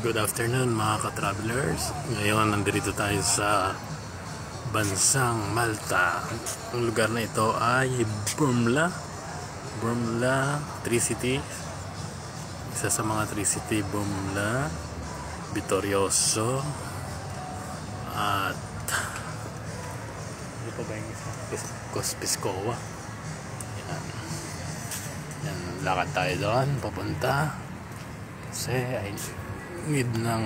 Good afternoon mga ka-travelers. Ngayon nandito tayo sa bansang Malta. Ang lugar na ito ay Brumla Tricity. Isa sa mga Tricity, Brumla, Vittorioso, at ano pa ba yung isa? Piscoa. Yan, lakad tayo doon papunta kasi ay need ng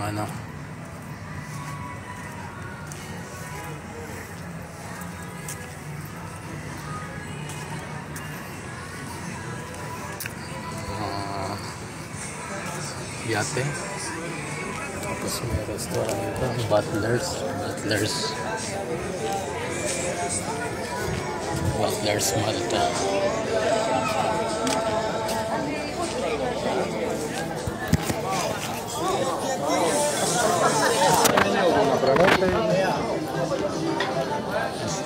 yate. Tapos may restaurant dito, Butler's Malta.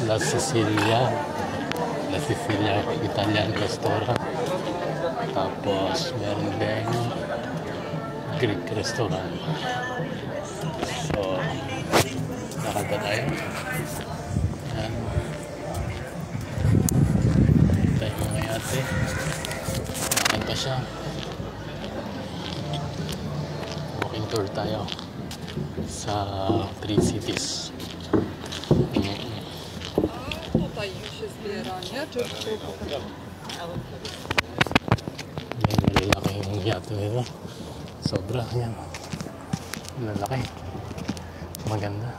La Sicilia Italian restaurant. Tapos meron din Greek restaurant. So lakad pa tayo. Yan, tayo mga yate. Lakad pa siya. Walking tour tayo sa 3 cities. Yan, malalaki yung yato nito. Sobra, yan. Malalaki. Maganda.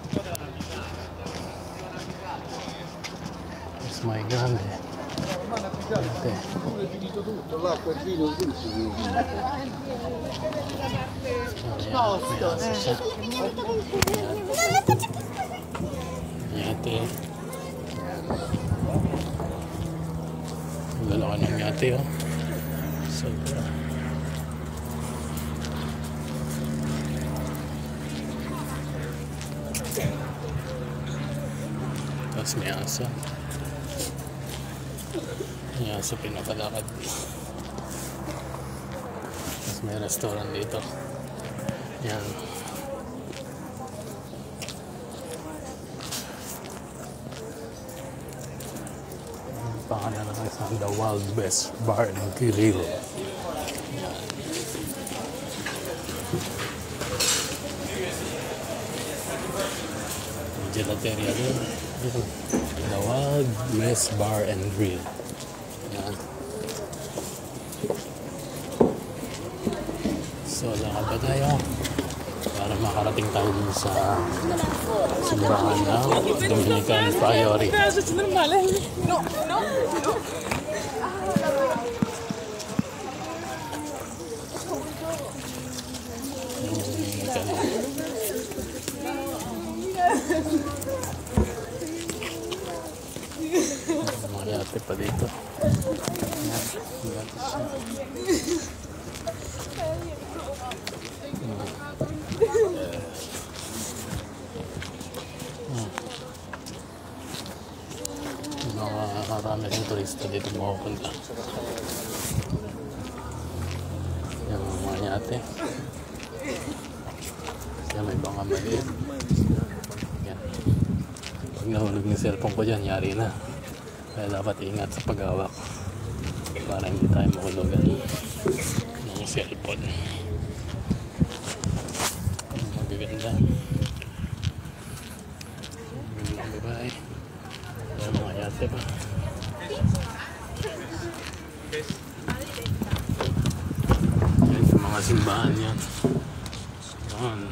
Yes, my God. Ate. Yate. Lalaki ng yate, oh. Sobra. Tapos may aso. May aso pinakalakad. Tapos may restaurant dito. Yan. Pangalan ng isang The Wild West Bar and Grill. Yan. Gelateria din. The Wild West Bar and Grill. Yan. So lakad pa tayo para makarating tayo dun sa simbahan ng Dominican Priory. Mayate pa dito. Marami rin turista dito mapupunta. Yung mga yate. Yan, may banga maliit. Yan. Pag nahulog ng cellphone ko dyan, yari na. Kaya dapat ingat sa paghawak para hindi tayo mahulugan ng cellphone. Magaganda. Magandang babae. May mga yate pa. Yan yung mga simbahan yan. Yan.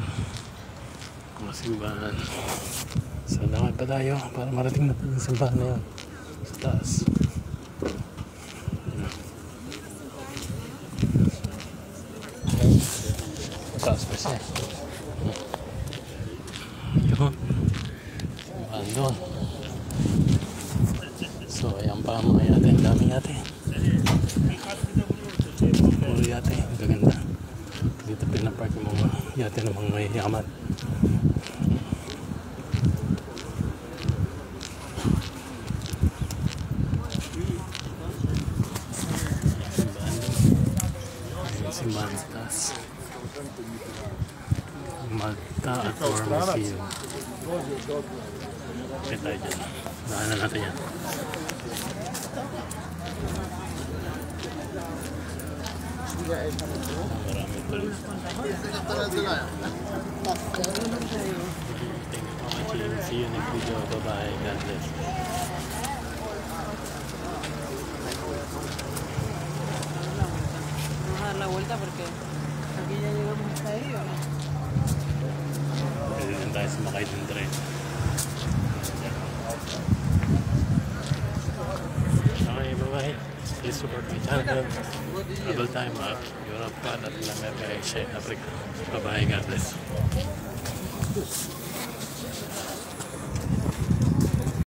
Mga simbahan. So lakad pa tayo para marating natin yung simbahan na yun. Sa taas. Taas pa siya. Yun. Simbahan doon. So ayan pa mga yate. Ang daming yate. Puro yate. Gaganda. Dito pinapark yung mga yate ng mga mayayaman. Simbahan sa taas. Malta at War Museum. Okay tayo dyan. Naanan natin yan. Maraming tuloy. Thank you for watching. See you next video. Bye-bye. God bless. Vamos a dar la vuelta porque aquí ya llegamos hasta ahí, ¿o no? Pwede din tayo sumakay ng train. Okay, bye-bye. Please support my channel. Travel time, Europe, at Lamer, Asia, Africa. Bye-bye. God bless.